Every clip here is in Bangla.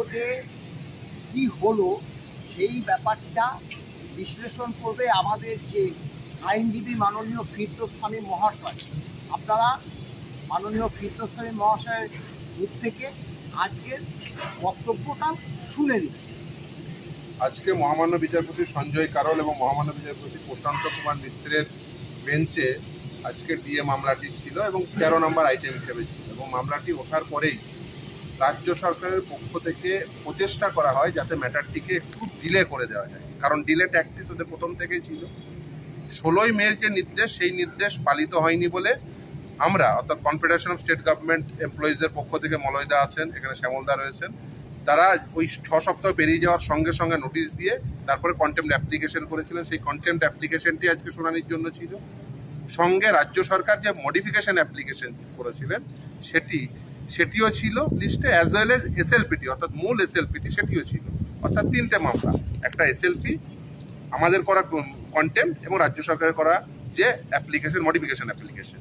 হাইকোর্টে কি হলো সেই ব্যাপারটা বিশ্লেষণ করবে আমাদের যে আইনজীবী মাননীয় ফিরদৌস মহাশয়। আপনারা মাননীয় ফিরদৌস মহাশয়ের মুখ থেকে আজকের বক্তব্যটা শুনে নিন। আজকে মহামান্য বিচারপতি সঞ্জয় কারোল এবং মহামান্য বিচারপতি প্রশান্ত কুমার মিশ্রের বেঞ্চে আজকে ডিএ মামলাটি ছিল এবং 13 নম্বর আইটেম হিসেবে ছিল, এবং মামলাটি ওঠার পরেই রাজ্য সরকারের পক্ষ থেকে প্রচেষ্টা করা হয় যাতে ম্যাটারটিকে একটু ডিলে করে দেওয়া যায়, কারণ ডিলে ট্যাকটিস ওদের প্রথম থেকেই ছিল। 16ই মের যে নির্দেশ, সেই নির্দেশ পালিত হয়নি বলে আমরা, অর্থাৎ কনফেডারেশন অফ স্টেট গভর্নমেন্ট এমপ্লয়িজদের পক্ষ থেকে মলয়দা আছেন, এখানে শ্যামলদা রয়েছেন, তারা ওই 6 সপ্তাহ পেরিয়ে যাওয়ার সঙ্গে সঙ্গে নোটিশ দিয়ে তারপরে কন্টেম্পট অ্যাপ্লিকেশন করেছিলেন। সেই কন্টেম্পট অ্যাপ্লিকেশনটি আজকে শুনানির জন্য ছিল। সঙ্গে রাজ্য সরকার যে মডিফিকেশন অ্যাপ্লিকেশন করেছিলেন সেটিও ছিল লিস্টে, অ্যাজ ওয়েল এজ এসএলপিটি, অর্থাৎ মূল এসএলপিটি সেটিও ছিল। অর্থাৎ 3টে মামলা, একটা এসএলপি, আমাদের করা কন্টেম্পট এবং রাজ্য সরকারের করা যে অ্যাপ্লিকেশন, মডিফিকেশন অ্যাপ্লিকেশন,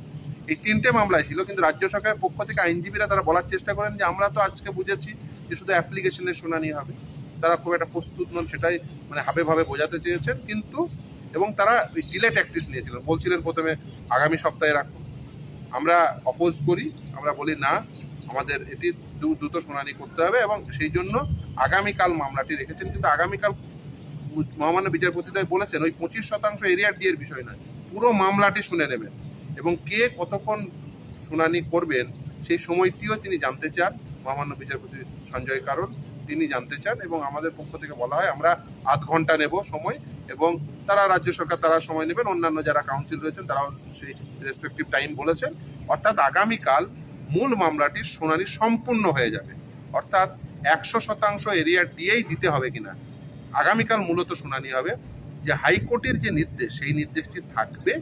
এই 3টে মামলায় ছিল। কিন্তু রাজ্য সরকারের পক্ষ থেকে আইনজীবীরা তারা বলার চেষ্টা করেন যে আমরা তো আজকে বুঝেছি যে শুধু অ্যাপ্লিকেশনের শুনানি হবে। তারা খুব একটা প্রস্তুত নন, সেটাই মানে হাবে ভাবে বোঝাতে চেয়েছেন। কিন্তু এবং তারা ওই ডিলে ট্যাকটিস নিয়েছিলেন, বলছিলেন প্রথমে আগামী সপ্তাহে রাখুন। আমরা অপোজ করি, আমরা বলি না, আমাদের এটি দ্রুত শুনানি করতে হবে, এবং সেই জন্য আগামীকাল মামলাটি রেখেছেন। কিন্তু আগামীকাল মহামান্য বিচারপতিদ্বয় বলেছেন ওই 25% এরিয়া ডি এর বিষয় নয়, পুরো মামলাটি শুনে নেবেন, এবং কে কতক্ষণ শুনানি করবেন সেই সময়টিও তিনি জানতে চান। মহামান্য বিচারপতি সঞ্জয় কারোল তিনি জানতে চান, এবং আমাদের পক্ষ থেকে বলা হয় আমরা আধ ঘন্টা নেব সময়, এবং তারা রাজ্য সরকার তারা সময় নেবেন, অন্যান্য যারা কাউন্সিল রয়েছেন তারাও সেই রেসপেক্টিভ টাইম বলেছেন। অর্থাৎ আগামীকাল মূল মামলাটির শুনানি সম্পূর্ণ হয়ে যাবে, অর্থাৎ 100% এরিয়া ডিএই দিতে হবে কিনা আগামীকাল মূলত শুনানি হবে। যে হাইকোর্টের যে নির্দেশ, সেই নির্দেশটি থাকবে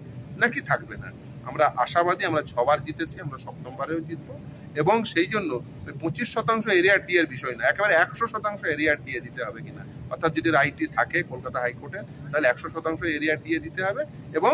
নাকি থাকবে না। আমরা আশাবাদী, আমরা 6 বার জিতেছি, আমরা 7মবারেও জিতবো, এবং সেই জন্য 25% এরিয়া ডি এর বিষয় না, একেবারে 100% এরিয়া ডিএ দিতে হবে কিনা। অর্থাৎ যদি রায়টি থাকে কলকাতা হাইকোর্টে, তাহলে 100% এরিয়া ডিএ দিতে হবে। এবং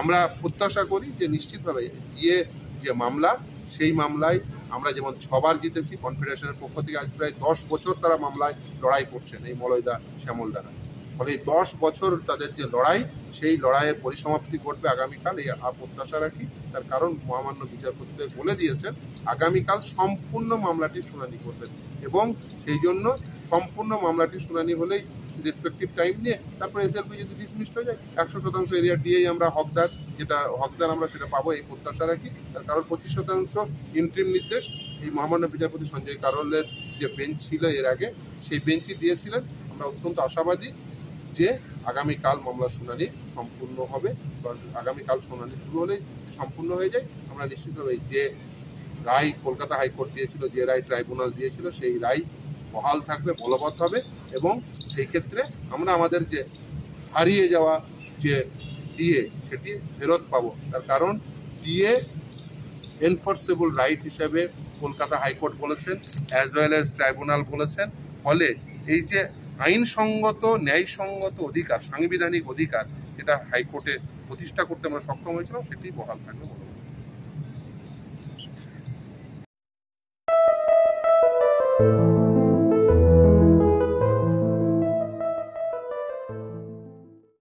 আমরা প্রত্যাশা করি যে নিশ্চিতভাবে ডিএ যে মামলা, সেই মামলায় আমরা যেমন 6 বার জিতেছি, কনফেডারেশনের পক্ষ থেকে আজ প্রায় 10 বছর তারা মামলায় লড়াই করছেন, এই মলয়দা শ্যামলদারা। ফলে এই 10 বছর তাদের যে লড়াই, সেই লড়াইয়ের পরিসমাপ্তি ঘটবে আগামীকাল, এই প্রত্যাশা রাখি। তার কারণ মহামান্য বিচারপতিদের বলে দিয়েছেন আগামীকাল সম্পূর্ণ মামলাটি শুনানি করবেন, এবং সেই জন্য সম্পূর্ণ মামলাটি শুনানি হলেই রেসপেক্টিভ টাইম নিয়ে তারপর এসএলপি যদি ডিসমিসড হয়ে যায় 100% এরিয়া ডিএই আমরা হকদার, যেটা হকদার আমরা সেটা পাবো, এই প্রত্যাশা রাখি। তার কারণ 25% ইন্ট্রিম নির্দেশ এই মহামান্য বিচারপতি সঞ্জয় কারোলের যে বেঞ্চ ছিল এর আগে, সেই বেঞ্চই দিয়েছিলেন। আমরা অত্যন্ত আশাবাদী যে আগামীকাল মামলার শুনানি সম্পূর্ণ হবে, আগামীকাল শুনানি শুরু হলেই সম্পূর্ণ হয়ে যায়। আমরা নিশ্চিতভাবে যে রায় কলকাতা হাইকোর্ট দিয়েছিল, যে রায় ট্রাইব্যুনাল দিয়েছিল, সেই রায় বহাল থাকবে, বলবৎ হবে, এবং সেই ক্ষেত্রে আমরা আমাদের যে হারিয়ে যাওয়া যে ডিএ সেটি ফেরত পাবো। তার কারণ ডিএ এনফোর্সেবল রাইট হিসেবে কলকাতা হাইকোর্ট বলেছেন, অ্যাজ ওয়েল এজ ট্রাইব্যুনাল বলেছেন। ফলে এই যে আইনসঙ্গত ন্যায়সঙ্গত অধিকার, সাংবিধানিক অধিকার, যেটা হাইকোর্টে প্রতিষ্ঠা করতে আমরা সক্ষম হয়েছিলাম, সেটি বহাল থাকবে।